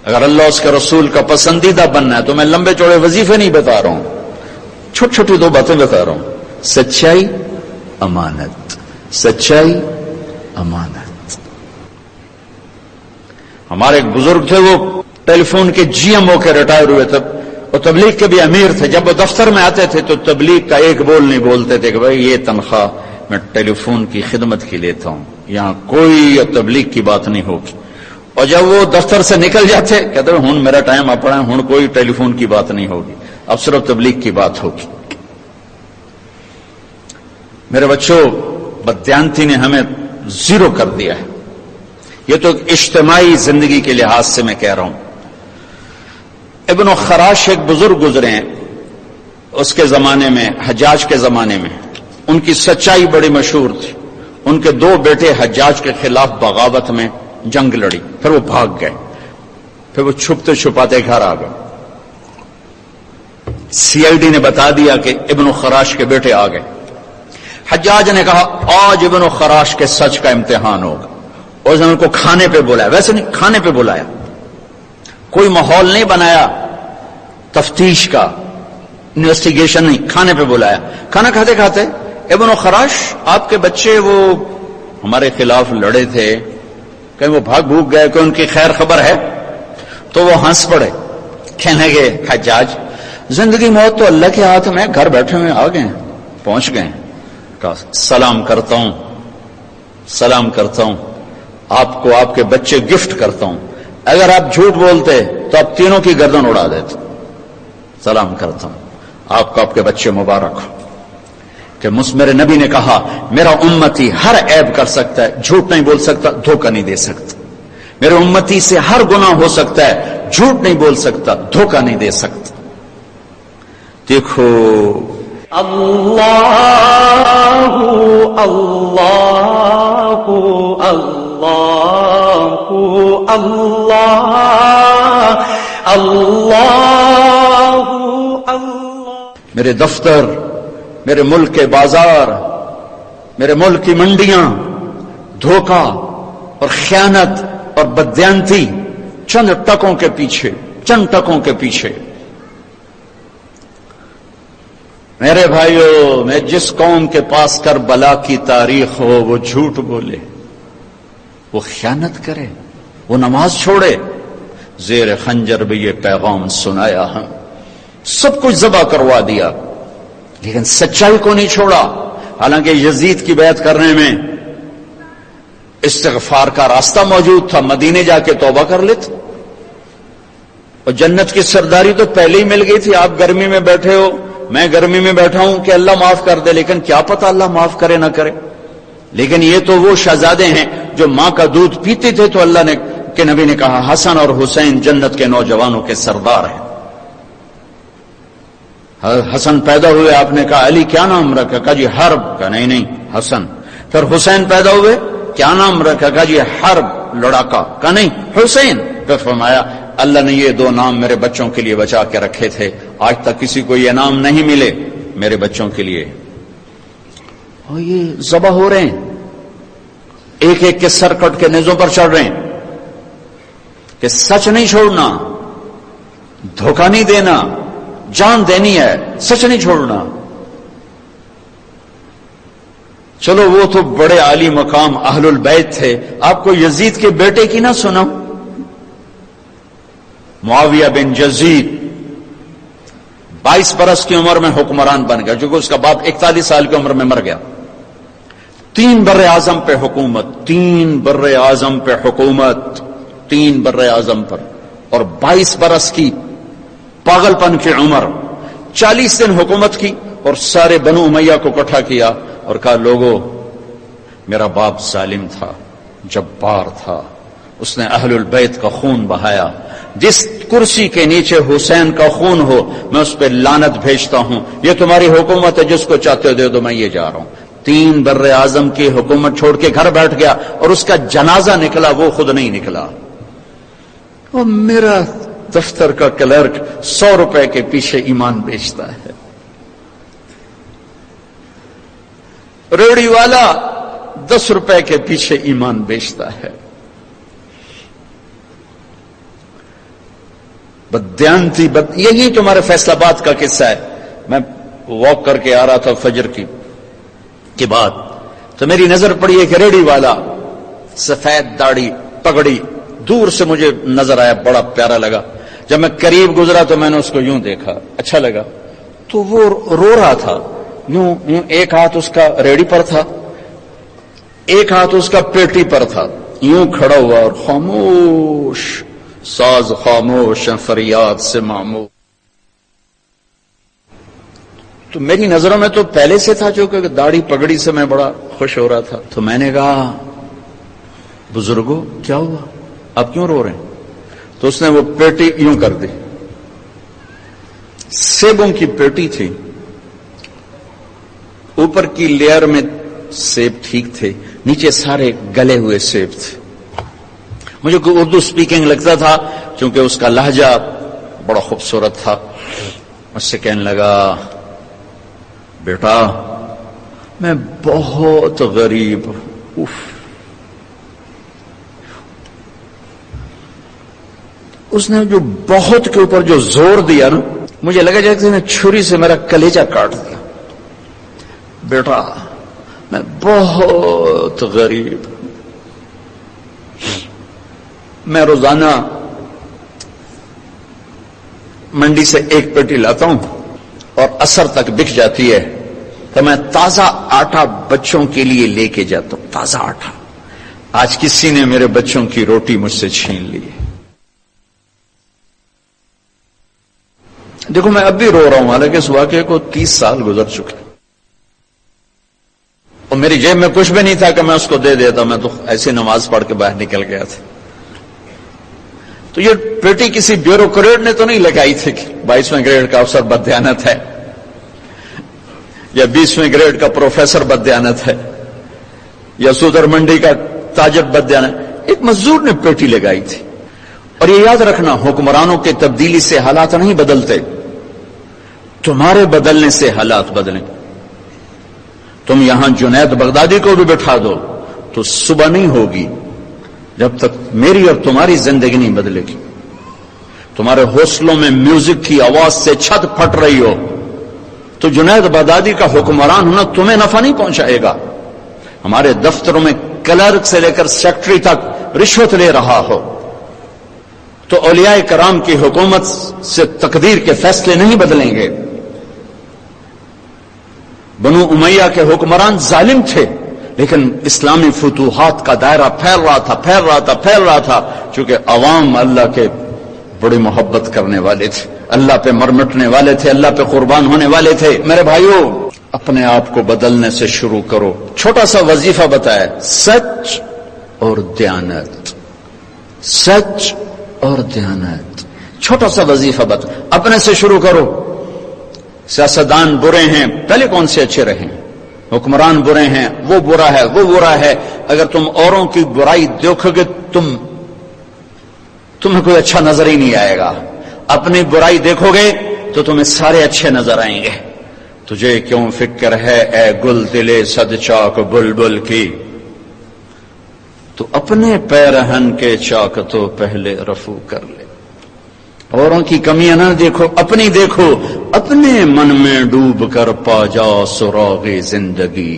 اگر اللہ اس کے رسول کا پسندیدہ بننا ہے تو میں لمبے چوڑے وظیفے نہیں بتا رہا ہوں, چھوٹی چھوٹی دو باتیں بتا رہا ہوں. سچائی, امانت. سچائی, امانت. ہمارے ایک بزرگ تھے, وہ ٹیلی فون کے جی ایم او کے ریٹائر ہوئے تھے, وہ تبلیغ کے بھی امیر تھے. جب وہ دفتر میں آتے تھے تو تبلیغ کا ایک بول نہیں بولتے تھے کہ بھائی یہ تنخواہ میں ٹیلی فون کی خدمت کی لیتا ہوں, یہاں کوئی تبلیغ کی بات نہیں ہوگی. اور جب وہ دفتر سے نکل جاتے کہتے ہوں میرا ٹائم اپنا ہے, ہوں کوئی ٹیلی فون کی بات نہیں ہوگی, اب صرف تبلیغ کی بات ہوگی. میرے بچوں, بددیانتی نے ہمیں زیرو کر دیا ہے. یہ تو ایک اجتماعی زندگی کے لحاظ سے میں کہہ رہا ہوں. ابن خراش ایک بزرگ گزرے ہیں, اس کے زمانے میں, حجاج کے زمانے میں, ان کی سچائی بڑی مشہور تھی. ان کے دو بیٹے حجاج کے خلاف بغاوت میں جنگ لڑی, پھر وہ بھاگ گئے, پھر وہ چھپتے چھپاتے گھر آ گئے. سی آئی ڈی نے بتا دیا کہ ابن خراش کے بیٹے آ گئے. حجاج نے کہا آج ابن خراش کے سچ کا امتحان ہوگا. اور اس نے ان کو کھانے پہ بلایا, ویسے نہیں, کھانے پہ بلایا, کوئی ماحول نہیں بنایا تفتیش کا, انویسٹیگیشن نہیں, کھانے پہ بلایا. کھانا کھاتے کھاتے ابن خراش, آپ کے بچے وہ ہمارے خلاف لڑے تھے, کہیں وہ بھاگ بھوگ گئے, کہ ان کی خیر خبر ہے؟ تو وہ ہنس پڑے, کہنے لگے حجاج زندگی موت تو اللہ کے ہاتھ میں, گھر بیٹھے ہوئے آ گئے, پہنچ گئے. کہا سلام کرتا ہوں, سلام کرتا ہوں, آپ کو آپ کے بچے گفٹ کرتا ہوں, اگر آپ جھوٹ بولتے تو آپ تینوں کی گردن اڑا دیتے. سلام کرتا ہوں, آپ کو آپ کے بچے مبارک ہو. کہ میرے نبی نے کہا میرا امتی ہر عیب کر سکتا ہے, جھوٹ نہیں بول سکتا, دھوکہ نہیں دے سکتا. میرے امتی سے ہر گناہ ہو سکتا ہے, جھوٹ نہیں بول سکتا, دھوکہ نہیں دے سکتا. دیکھو اللہ اللہ اللہ اللہ اللہ اللہ. میرے دفتر, میرے ملک کے بازار, میرے ملک کی منڈیاں, دھوکہ اور خیانت اور بددیانتی چند ٹکوں کے پیچھے, چند ٹکوں کے پیچھے. میرے بھائیو, میں جس قوم کے پاس کربلا کی تاریخ ہو وہ جھوٹ بولے, وہ خیانت کرے, وہ نماز چھوڑے, زیر خنجر بھی یہ پیغام سنایا ہم, سب کچھ ذبح کروا دیا, لیکن سچائی کو نہیں چھوڑا. حالانکہ یزید کی بیعت کرنے میں استغفار کا راستہ موجود تھا, مدینے جا کے توبہ کر لیتے, اور جنت کی سرداری تو پہلے ہی مل گئی تھی. آپ گرمی میں بیٹھے ہو, میں گرمی میں بیٹھا ہوں کہ اللہ معاف کر دے, لیکن کیا پتہ اللہ معاف کرے نہ کرے. لیکن یہ تو وہ شہزادے ہیں جو ماں کا دودھ پیتے تھے, تو اللہ نے کہ نبی نے کہا حسن اور حسین جنت کے نوجوانوں کے سردار ہیں. حسن پیدا ہوئے, آپ نے کہا علی کیا نام رکھا؟ کہا جی حرب. کہا نہیں نہیں حسن. پھر حسین پیدا ہوئے, کیا نام رکھا؟ کہا جی حرب, لڑاکا. کہا نہیں حسین. پھر فرمایا اللہ نے یہ دو نام میرے بچوں کے لیے بچا کے رکھے تھے, آج تک کسی کو یہ نام نہیں ملے میرے بچوں کے لیے. اور یہ ذبح ہو رہے ہیں, ایک ایک کے سر کٹ کے نیزوں پر چڑھ رہے ہیں. کہ سچ نہیں چھوڑنا, دھوکہ نہیں دینا, جان دینی ہے, سچ نہیں چھوڑنا. چلو وہ تو بڑے عالی مقام اہل البیت تھے, آپ کو یزید کے بیٹے کی نہ سنا, معاویہ بن یزید 22 برس کی عمر میں حکمران بن گیا, جو کہ اس کا باپ 41 سال کی عمر میں مر گیا. 3 بر اعظم پہ حکومت, 3 بر اعظم پہ حکومت, 3 بر اعظم پر, اور 22 برس کی پاگل پن کی عمر. 40 دن حکومت کی اور سارے بنو امیہ کو اکٹھا کیا اور کہا لوگو, میرا باپ ظالم تھا, جبار تھا, اس نے اہل البیت کا خون بہایا, جس کرسی کے نیچے حسین کا خون ہو میں اس پہ لعنت بھیجتا ہوں. یہ تمہاری حکومت ہے, جس کو چاہتے ہو دے دو, میں یہ جا رہا ہوں. 3 بر اعظم کی حکومت چھوڑ کے گھر بیٹھ گیا, اور اس کا جنازہ نکلا, وہ خود نہیں نکلا. اور میرا دفتر کا کلرک 100 روپے کے پیچھے ایمان بیچتا ہے. ریڑھی والا 10 روپے کے پیچھے ایمان بیچتا ہے. بددیانتی یہی تمہارے فیصل آباد کا قصہ ہے. میں واک کر کے آ رہا تھا فجر کی بعد، تو میری نظر پڑی ایک ریڑھی والا، سفید داڑھی پگڑی، دور سے مجھے نظر آیا، بڑا پیارا لگا. جب میں قریب گزرا تو میں نے اس کو یوں دیکھا، اچھا لگا. تو وہ رو رہا تھا، یوں ایک ہاتھ اس کا ریڑھی پر تھا، ایک ہاتھ اس کا پیٹی پر تھا، یوں کھڑا ہوا اور خاموش، ساز خاموش فریاد سے معمور. تو میری نظروں میں تو پہلے سے تھا، جو کہ داڑھی پگڑی سے میں بڑا خوش ہو رہا تھا. تو میں نے کہا بزرگوں کیا ہوا، آپ کیوں رو رہے ہیں؟ تو اس نے وہ پیٹی یوں کر دی، سیبوں کی پیٹی تھی، اوپر کی لیئر میں سیب ٹھیک تھے، نیچے سارے گلے ہوئے سیب تھے. مجھے کوئی اردو سپیکنگ لگتا تھا کیونکہ اس کا لہجہ بڑا خوبصورت تھا. مجھ سے کہنے لگا بیٹا میں بہت غریب ہوں. اس نے جو بہت کے اوپر جو زور دیا نا، مجھے لگا جیسے نے چھری سے میرا کلیجہ کاٹ دیا. بیٹا میں بہت غریب، میں روزانہ منڈی سے ایک پیٹی لاتا ہوں اور عصر تک بک جاتی ہے، تو میں تازہ آٹا بچوں کے لیے لے کے جاتا ہوں. تازہ آٹا. آج کسی نے میرے بچوں کی روٹی مجھ سے چھین لی ہے. دیکھو میں اب بھی رو رہا ہوں، حالانکہ اس واقعے کو 30 سال گزر چکے، اور میری جیب میں کچھ بھی نہیں تھا کہ میں اس کو دے دیتا. میں تو ایسی نماز پڑھ کے باہر نکل گیا تھا. تو یہ پیٹی کسی بیوروکریٹ نے تو نہیں لگائی تھی کہ 22ویں گریڈ کا افسر بددیانت ہے یا 20ویں گریڈ کا پروفیسر بددیانت ہے یا صدر منڈی کا تاجر بددیانت. ایک مزدور نے پیٹی لگائی تھی. اور یہ یاد رکھنا، حکمرانوں کے تبدیلی سے حالات نہیں بدلتے، تمہارے بدلنے سے حالات بدلیں. تم یہاں جنید بغدادی کو بھی بٹھا دو تو صبح نہیں ہوگی جب تک میری اور تمہاری زندگی نہیں بدلے گی. تمہارے حوصلوں میں میوزک کی آواز سے چھت پھٹ رہی ہو تو جنید بغدادی کا حکمران ہونا تمہیں نفع نہیں پہنچائے گا. ہمارے دفتروں میں کلرک سے لے کر سیکرٹری تک رشوت لے رہا ہو تو اولیاء کرام کی حکومت سے تقدیر کے فیصلے نہیں بدلیں گے. بنو امیہ کے حکمران ظالم تھے، لیکن اسلامی فتوحات کا دائرہ پھیل رہا تھا چونکہ عوام اللہ کے بڑی محبت کرنے والے تھے، اللہ پہ مرمٹنے والے تھے، اللہ پہ قربان ہونے والے تھے. میرے بھائیوں، اپنے آپ کو بدلنے سے شروع کرو. چھوٹا سا وظیفہ بتایا، سچ اور دیانت. سچ اور دیانت، چھوٹا سا وظیفہ بتا، اپنے سے شروع کرو. سیاستدان برے ہیں، پہلے کون سے اچھے رہیں؟ حکمران برے ہیں، وہ برا ہے، وہ برا ہے. اگر تم اوروں کی برائی دیکھو گے تمہیں کوئی اچھا نظر ہی نہیں آئے گا. اپنی برائی دیکھو گے تو تمہیں سارے اچھے نظر آئیں گے. تجھے کیوں فکر ہے اے گل دلے صد چاک بلبل کی، تو اپنے پیرہن کے چاک تو پہلے رفو کر لے. اوروں کی کمیاں نہ دیکھو، اپنی دیکھو. اپنے من میں ڈوب کر پا جا سراغ زندگی.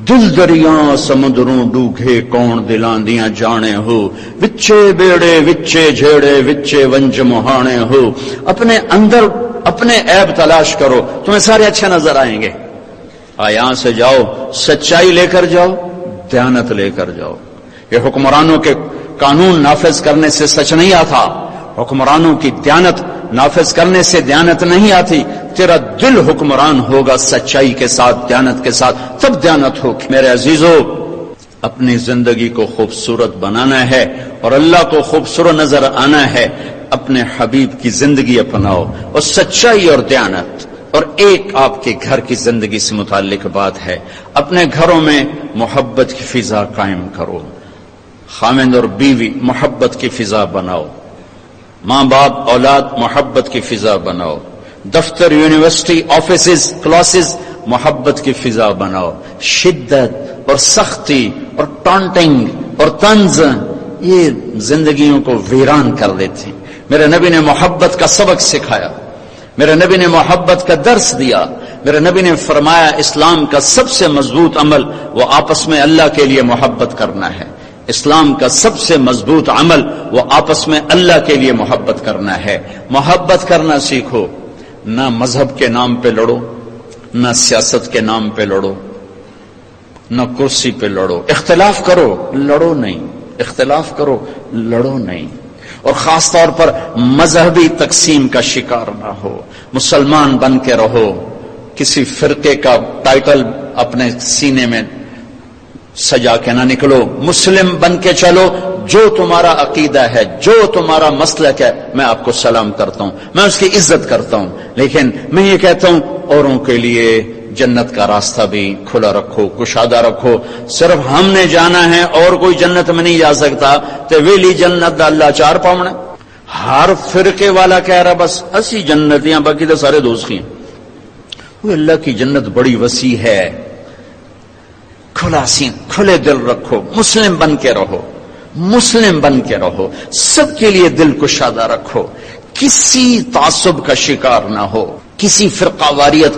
دل دریا سمندروں ڈوگے کون دلان دیاں جانے ہو. وچے بیڑے وچے جھیڑے وچے ونج مہانے ہو. اپنے اندر اپنے عیب تلاش کرو، تمہیں سارے اچھے نظر آئیں گے. یہاں سے جاؤ، سچائی لے کر جاؤ، دیانت لے کر جاؤ. یہ حکمرانوں کے قانون نافذ کرنے سے سچ نہیں آتا، حکمرانوں کی دیانت نافذ کرنے سے دیانت نہیں آتی. تیرا دل حکمران ہوگا سچائی کے ساتھ، دیانت کے ساتھ، تب دیانت ہوگی. میرے عزیزو، اپنی زندگی کو خوبصورت بنانا ہے اور اللہ کو خوبصورت نظر آنا ہے. اپنے حبیب کی زندگی اپناؤ اور سچائی اور دیانت. اور ایک آپ کے گھر کی زندگی سے متعلق بات ہے، اپنے گھروں میں محبت کی فضا قائم کرو. خاوند اور بیوی محبت کی فضا بناؤ، ماں باپ اولاد محبت کی فضا بناؤ. دفتر، یونیورسٹی، آفیسز، کلاسز محبت کی فضا بناؤ. شدت اور سختی اور ٹانٹنگ اور طنز یہ زندگیوں کو ویران کر دیتے ہیں. میرے نبی نے محبت کا سبق سکھایا, میرے نبی نے محبت کا درس دیا. میرے نبی نے فرمایا اسلام کا سب سے مضبوط عمل وہ آپس میں اللہ کے لیے محبت کرنا ہے. اسلام کا سب سے مضبوط عمل وہ آپس میں اللہ کے لیے محبت کرنا ہے. محبت کرنا سیکھو, نہ مذہب کے نام پہ لڑو, نہ سیاست کے نام پہ لڑو, نہ کرسی پہ لڑو. اختلاف کرو, لڑو نہیں. اختلاف کرو, لڑو نہیں. اور خاص طور پر مذہبی تقسیم کا شکار نہ ہو. مسلمان بن کے رہو, کسی فرقے کا ٹائٹل اپنے سینے میں سجا کے نہ نکلو. مسلم بن کے چلو. جو تمہارا عقیدہ ہے, جو تمہارا مسلک ہے, میں آپ کو سلام کرتا ہوں, میں اس کی عزت کرتا ہوں. لیکن میں یہ کہتا ہوں اوروں کے لیے جنت کا راستہ بھی کھلا رکھو, کشادہ رکھو. صرف ہم نے جانا ہے اور کوئی جنت میں نہیں جا سکتا. تو ویلی جنت دا اللہ چار پاؤں. ہر فرقے والا کہہ رہا بس اسی جنتیاں, باقی تو سارے دوزخی ہیں. وہ اللہ کی جنت بڑی وسیع ہے. کھلا سین, کھلے دل رکھو. مسلم بن کے رہو, مسلم بن کے رہو. سب کے لیے دل کشادہ رکھو. کسی تعصب کا شکار نہ ہو, کسی فرقہ واریت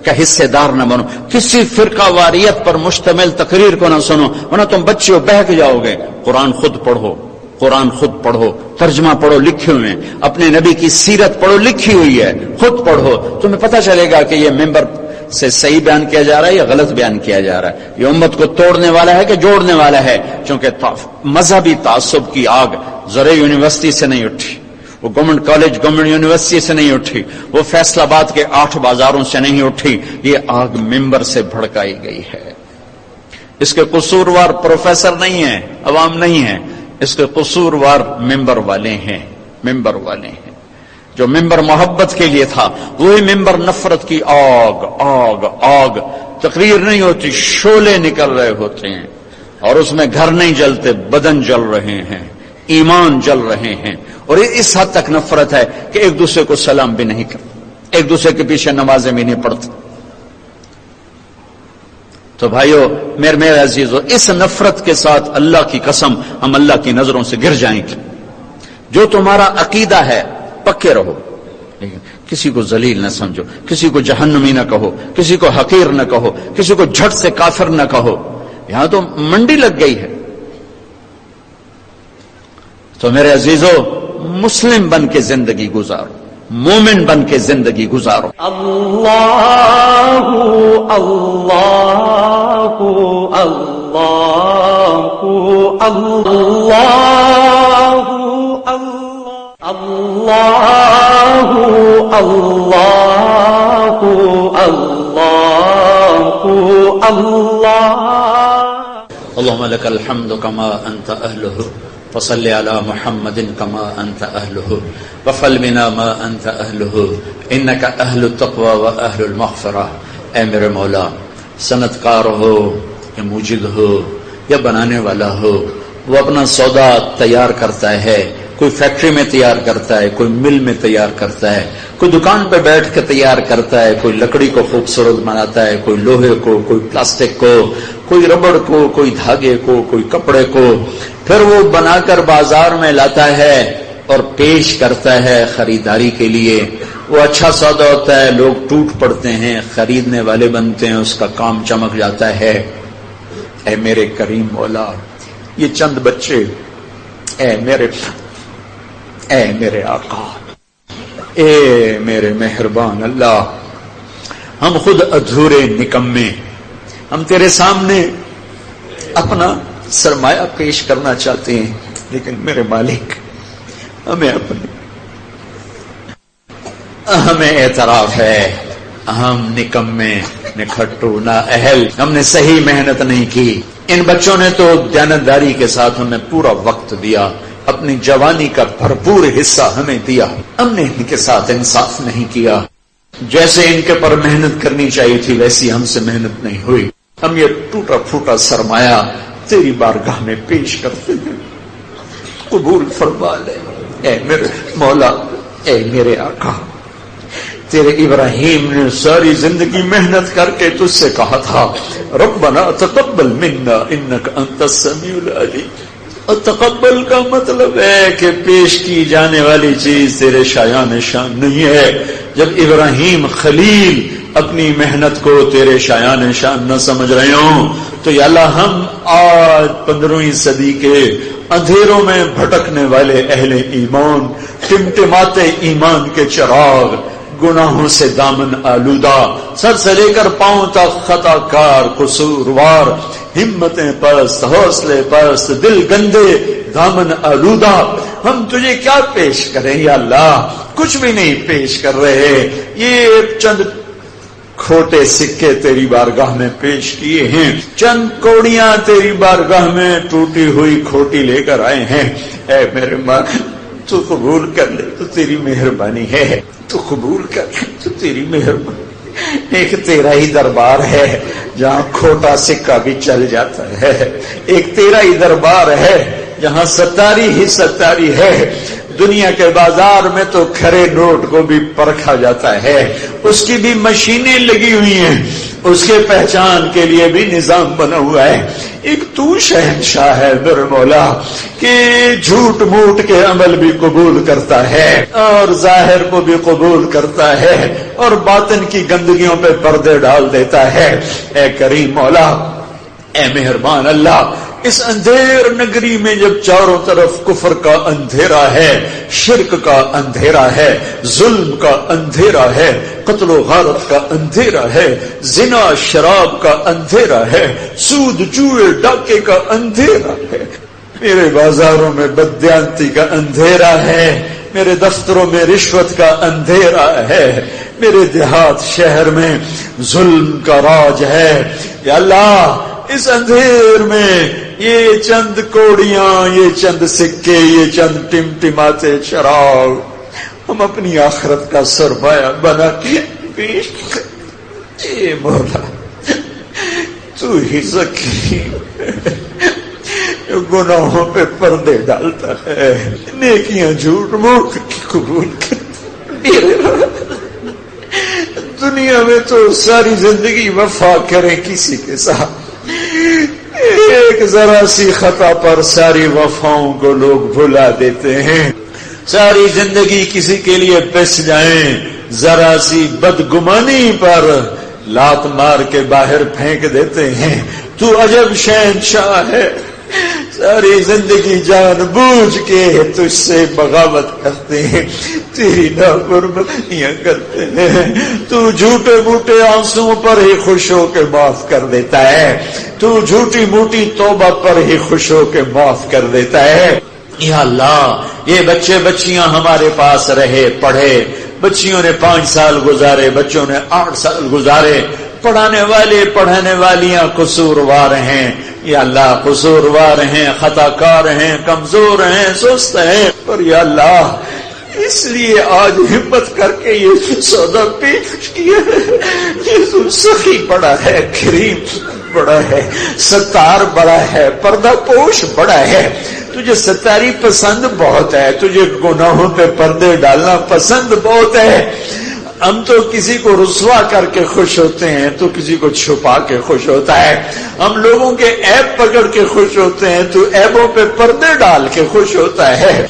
کا حصے دار نہ بنو, کسی فرقہ واریت پر مشتمل تقریر کو نہ سنو, ورنہ تم بچوں بہک جاؤ گے. قرآن خود پڑھو, قرآن خود پڑھو, ترجمہ پڑھو, لکھے ہوئے ہیں. اپنے نبی کی سیرت پڑھو, لکھی ہوئی ہے, خود پڑھو. تمہیں پتہ چلے گا کہ یہ ممبر سے صحیح بیان کیا جا رہا ہے یا غلط بیان کیا جا رہا ہے, یہ امت کو توڑنے والا ہے کہ جوڑنے والا ہے. چونکہ مذہبی تعصب کی آگ زرعی یونیورسٹی سے نہیں اٹھی, وہ گورنمنٹ کالج گورنمنٹ یونیورسٹی سے نہیں اٹھی, وہ فیصل آباد کے 8 بازاروں سے نہیں اٹھی. یہ آگ ممبر سے بھڑکائی گئی ہے. اس کے قصوروار پروفیسر نہیں ہیں, عوام نہیں ہیں, اس کے قصوروار ممبر والے ہیں. ممبر والے ہیں. جو ممبر محبت کے لیے تھا وہی ممبر نفرت کی آگ آگ آگ. تقریر نہیں ہوتی, شعلے نکل رہے ہوتے ہیں, اور اس میں گھر نہیں جلتے, بدن جل رہے ہیں, ایمان جل رہے ہیں. اور اس حد تک نفرت ہے کہ ایک دوسرے کو سلام بھی نہیں کرتے, ایک دوسرے کے پیچھے نمازیں بھی نہیں پڑھتے. تو بھائیو, میرے عزیزو, اس نفرت کے ساتھ اللہ کی قسم ہم اللہ کی نظروں سے گر جائیں گے. جو تمہارا عقیدہ ہے پکے رہو, لیکن کسی کو ذلیل نہ سمجھو, کسی کو جہنمی نہ کہو, کسی کو حقیر نہ کہو, کسی کو جھٹ سے کافر نہ کہو. یہاں تو منڈی لگ گئی ہے. تو میرے عزیزو, مسلم بن کے زندگی گزارو, مومن بن کے زندگی گزارو. اللہ اللہ اللہ اللہ اللہ اللہ اللہ اللہ. اللهم لك الحمد كما أنت أهله, فصل على محمد كما أنت أهله, وفعل بنا ما أنت أهله, إنك أهل التقوى وأهل المغفرة. اے میرے مولا, صنعت کار ہو یا موجد ہو یا بنانے والا ہو, وہ اپنا سودا تیار کرتا ہے. کوئی فیکٹری میں تیار کرتا ہے, کوئی مل میں تیار کرتا ہے, کوئی دکان پہ بیٹھ کے تیار کرتا ہے, کوئی لکڑی کو خوبصورت بناتا ہے, کوئی لوہے کو, کوئی پلاسٹک کو, کوئی ربڑ کو, کوئی دھاگے کو, کوئی کپڑے کو. پھر وہ بنا کر بازار میں لاتا ہے اور پیش کرتا ہے خریداری کے لیے. وہ اچھا سودا ہوتا ہے, لوگ ٹوٹ پڑتے ہیں, خریدنے والے بنتے ہیں, اس کا کام چمک جاتا ہے. اے میرے کریم مولا, یہ چند بچے, اے میرے آقا, اے میرے مہربان اللہ, ہم خود ادھورے نکمے, ہم تیرے سامنے اپنا سرمایہ پیش کرنا چاہتے ہیں, لیکن میرے مالک ہمیں اعتراف ہے, ہم نکمے, نکھٹو, نا اہل, ہم نے صحیح محنت نہیں کی. ان بچوں نے تو دیانتداری کے ساتھ ہمیں پورا وقت دیا, اپنی جوانی کا بھرپور حصہ ہمیں دیا, ہم نے ان کے ساتھ انصاف نہیں کیا. جیسے ان کے پر محنت کرنی چاہیے تھی ویسی ہم سے محنت نہیں ہوئی. ہم یہ ٹوٹا پھوٹا سرمایہ تیری بارگاہ میں پیش کرتے ہیں, قبول فرما لے. اے میرے مولا, اے میرے آقا, تیرے ابراہیم نے ساری زندگی محنت کر کے تجھ سے کہا تھا ربنا تقبل منا انک انت السمیع العلیم. اور تقبل کا مطلب ہے کہ پیش کی جانے والی چیز تیرے شایان شان نہیں ہے. جب ابراہیم خلیل اپنی محنت کو تیرے شایان شان نہ سمجھ رہے ہوں تو یا اللہ ہم آج 15ویں صدی کے اندھیروں میں بھٹکنے والے اہل ایمان، ٹمٹماتے ایمان کے چراغ، گناہوں سے دامن آلودہ، سر سے لے کر پاؤں تک خطا کار، قصوروار، ہمتیں پست، حوصلے پست، دل گندے، دامن آلودہ، ہم تجھے کیا پیش کریں یا اللہ؟ کچھ بھی نہیں پیش کر رہے. یہ چند کھوٹے سکے تیری بارگاہ میں پیش کیے ہیں، چند کوڑیاں تیری بارگاہ میں ٹوٹی ہوئی کھوٹی لے کر آئے ہیں. اے میرے ماں تو قبول کر لے تو تیری مہربانی ہے، تو قبول کر لے تو تیری مہربانی. ایک تیرا ہی دربار ہے جہاں کھوٹا سکہ بھی چل جاتا ہے، ایک تیرا ہی دربار ہے جہاں ستاری ہی ستاری ہے. دنیا کے بازار میں تو کھرے نوٹ کو بھی پرکھا جاتا ہے، اس کی بھی مشینیں لگی ہوئی ہیں، اس کے پہچان کے لیے بھی نظام بنا ہوا ہے. ایک تو شہنشاہ ہے میرے مولا کہ جھوٹ موٹ کے عمل بھی قبول کرتا ہے اور ظاہر کو بھی قبول کرتا ہے اور باطن کی گندگیوں پہ پردے ڈال دیتا ہے. اے کریم مولا، اے مہربان اللہ، اس اندھیر نگری میں جب چاروں طرف کفر کا اندھیرا ہے، شرک کا اندھیرا ہے، ظلم کا اندھیرا ہے، قتل و غارت کا اندھیرا ہے، زنا شراب کا اندھیرا ہے، سود جوئے ڈاکے کا اندھیرا ہے، میرے بازاروں میں بددیانتی کا اندھیرا ہے، میرے دفتروں میں رشوت کا اندھیرا ہے، میرے دیہات شہر میں ظلم کا راج ہے. یا اللہ، اس اندھیر میں یہ چند کوڑیاں، یہ چند سکے، یہ چند ٹمٹماتے چراغ ہم اپنی آخرت کا سرمایہ بنا کے پیش کر. اے مولا، تو ہی ذکیم جو گناہوں پہ پردے ڈالتا ہے، نیکیاں جھوٹ موٹ کی قبول کرتا. دنیا میں تو ساری زندگی وفا کریں کسی کے ساتھ، ایک ذرا سی خطا پر ساری وفاؤں کو لوگ بھلا دیتے ہیں. ساری زندگی کسی کے لیے پس جائیں، ذرا سی بدگمانی پر لات مار کے باہر پھینک دیتے ہیں. تو عجب شہنشاہ ہے، ساری زندگی جان بوجھ کے تجھ سے بغاوت کرتے ہیں، تیری نافرمانیاں کرتے ہیں. تو جھوٹے موٹے آنسوؤں پر ہی خوش ہو کے معاف کر دیتا ہے، تو جھوٹی موٹی توبہ پر ہی خوش ہو کے معاف کر دیتا ہے. یا اللہ، یہ بچے بچیاں ہمارے پاس رہے، پڑھے، بچیوں نے 5 سال گزارے، بچوں نے 8 سال گزارے، پڑھانے والے پڑھانے والیاں قصوروار ہیں. یا اللہ، قصوروار ہیں، خطا کار ہیں، کمزور ہیں، سست ہیں، پر یا اللہ اس لیے آج ہمت کر کے یہ سودا پیش کیا ہے. یہ سخی بڑا ہے، کریم بڑا ہے، ستار بڑا ہے، پردہ پوش بڑا ہے. تجھے ستاری پسند بہت ہے، تجھے گناہوں پہ پردے ڈالنا پسند بہت ہے. ہم تو کسی کو رسوا کر کے خوش ہوتے ہیں، تو کسی کو چھپا کے خوش ہوتا ہے. ہم لوگوں کے عیب پکڑ کے خوش ہوتے ہیں، تو عیبوں پہ پردے ڈال کے خوش ہوتا ہے.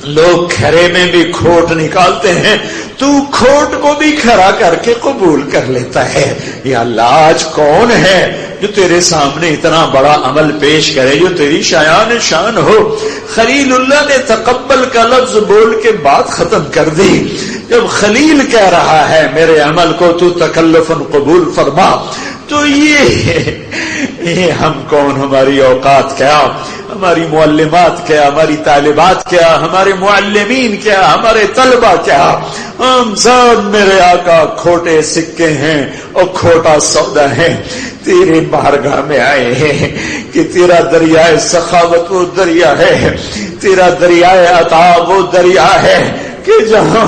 لوگ کھرے میں بھی کھوٹ نکالتے ہیں، تو کھوٹ کو بھی کھرا کر کے قبول کر لیتا ہے. یا اللہ، آج کون ہے جو تیرے سامنے اتنا بڑا عمل پیش کرے جو تیری شایان شان ہو؟ خلیل اللہ نے تقبل کا لفظ بول کے بات ختم کر دی. جب خلیل کہہ رہا ہے میرے عمل کو تو تکلفاً قبول فرما، تو یہ ہم کون، ہماری اوقات کیا، ہماری معلمات کیا، ہماری طالبات کیا، ہمارے معلمین کیا، ہمارے طلبہ کیا، ہم سب میرے آقا کھوٹے سکے ہیں اور کھوٹا سودا ہے. تیرے بارگاہ میں آئے ہیں کہ تیرا دریائے سخاوت وہ دریا ہے، تیرا دریائے عطا وہ دریا ہے کہ جہاں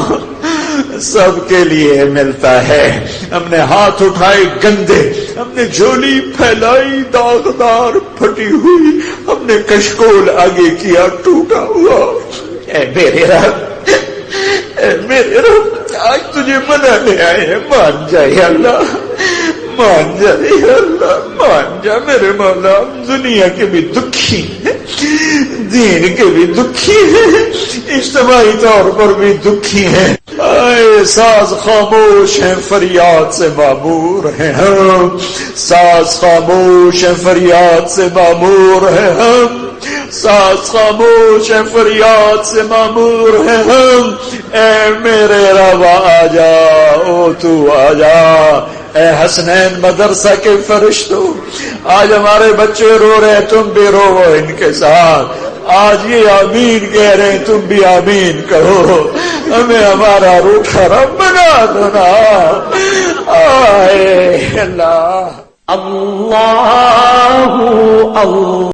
سب کے لیے ملتا ہے. ہم نے ہاتھ اٹھائے گندے، ہم نے جھولی پھیلائی داغدار پھٹی ہوئی، ہم نے کشکول آگے کیا ٹوٹا ہوا. اے میرے رب، اے میرے رب، آج تجھے منانے آئے ہیں، مان جائے اللہ، مان جائے اللہ، مان جا میرے مولا۔ دنیا کے بھی دکھی ہیں، دین کے بھی دکھی ہیں، اجتماعی طور پر بھی دکھی ہیں۔ اے ساز خاموش ہیں، فریاد سے معمور ہیں ہم، ساز خاموش ہیں، فریاد سے معمور ہیں ہم، ساز خاموش ہے، فریاد سے معمور ہے ہم۔ اے میرے رب آ جا، او تو آ جا، اے حسنین مدرسہ کے فرشتوں، آج ہمارے بچے رو رہے ہیں، تم بھی رو ان کے ساتھ۔ آج یہ آمین کہہ رہے ہیں، تم بھی آمین کہو۔ ہمیں ہمارا روٹھا رب بنا دو نا، آئے اللہ۔ اللہ اللہ